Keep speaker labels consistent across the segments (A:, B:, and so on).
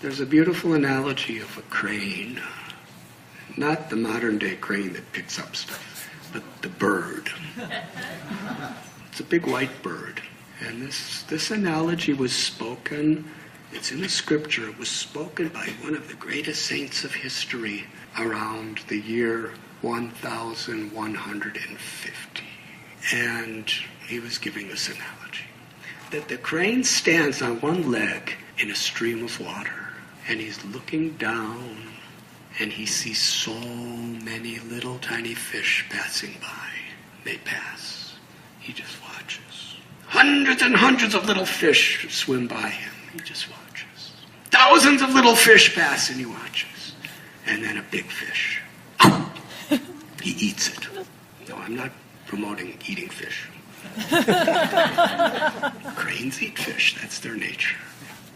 A: There's a beautiful analogy of a crane. Not the modern day crane that picks up stuff, but the bird. It's a big white bird. And this analogy was spoken, it's in the scripture, it was spoken by one of the greatest saints of history around the year 1150. And he was giving this analogy. That the crane stands on one leg in a stream of water, and he's looking down, and he sees so many little tiny fish passing by. They pass. He just watches. Hundreds and hundreds of little fish swim by him. He just watches. Thousands of little fish pass, and he watches. And then a big fish. He eats it. No, I'm not promoting eating fish. Cranes eat fish. That's their nature.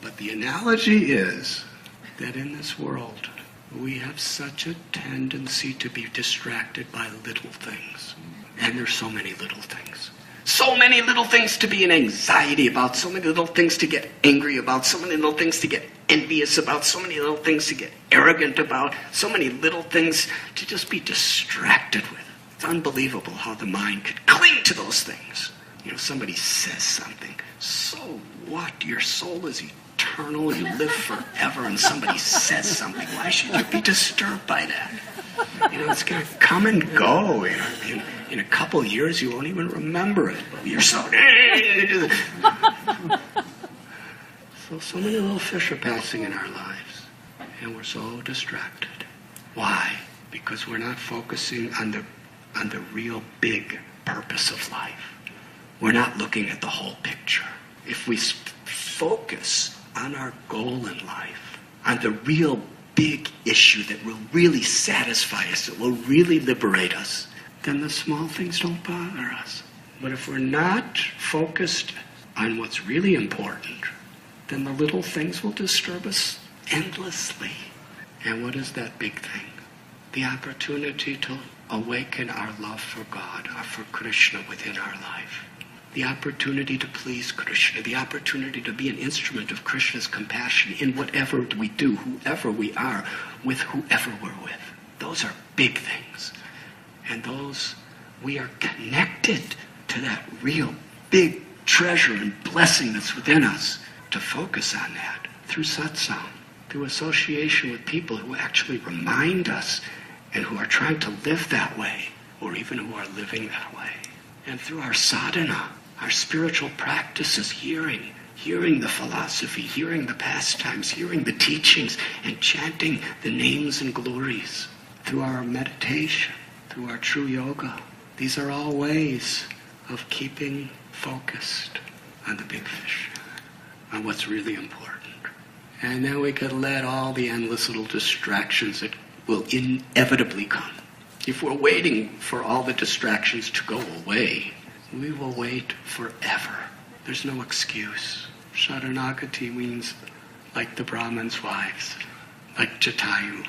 A: But the analogy is that in this world, we have such a tendency to be distracted by little things. And there's so many little things. So many little things to be in anxiety about, so many little things to get angry about, so many little things to get envious about, so many little things to get arrogant about, so many little things to just be distracted with. It's unbelievable how the mind could cling to those things. You know, somebody says something, so what? Your soul is eternal, you live forever, and somebody says something. Why should you be disturbed by that? You know, it's going to come and go. You know, in a couple of years, you won't even remember it. You're so... So many little fish are passing in our lives, and we're so distracted. Why? Because we're not focusing on the real big purpose of life. We're not looking at the whole picture. If we focus on our goal in life, on the real big issue that will really satisfy us, that will really liberate us, then the small things don't bother us. But if we're not focused on what's really important, then the little things will disturb us endlessly. And what is that big thing? The opportunity to awaken our love for God, or for Krishna within our life. The opportunity to please Krishna, the opportunity to be an instrument of Krishna's compassion in whatever we do, whoever we are, with whoever we're with. Those are big things. And those, we are connected to that real big treasure and blessing that's within us, to focus on that through satsang, through association with people who actually remind us and who are trying to live that way, or even who are living that way. And through our sadhana, our spiritual practices, hearing the philosophy, hearing the pastimes, hearing the teachings, and chanting the names and glories. Through our meditation, through our true yoga. These are all ways of keeping focused on the big fish, on what's really important. And then we could let all the endless little distractions that will inevitably come. If we're waiting for all the distractions to go away, we will wait forever. There's no excuse. Sharanagati means like the Brahmins' wives, like Jatayu,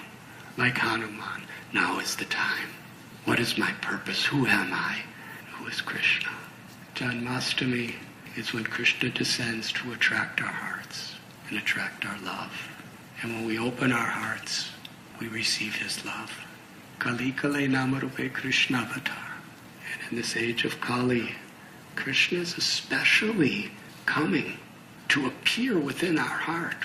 A: like Hanuman. Now is the time. What is my purpose? Who am I? Who is Krishna? Janmashtami is when Krishna descends to attract our hearts and attract our love. And when we open our hearts, we receive his love. Kali Kale Namarupe Krishna Avatar. And in this age of Kali, Krishna is especially coming to appear within our heart.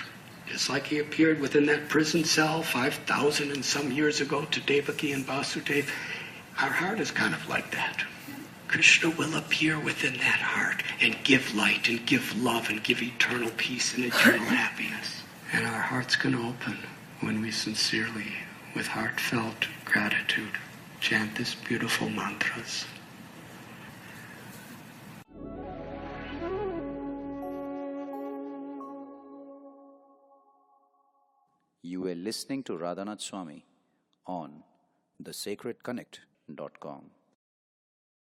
A: Just like he appeared within that prison cell 5,000 and some years ago to Devaki and Vasudeva, our heart is kind of like that. Krishna will appear within that heart and give light and give love and give eternal peace and eternal happiness. And our hearts can open when we sincerely, with heartfelt gratitude, chant these beautiful mantras.
B: You were listening to Radhanath Swami on thesacredconnect.com.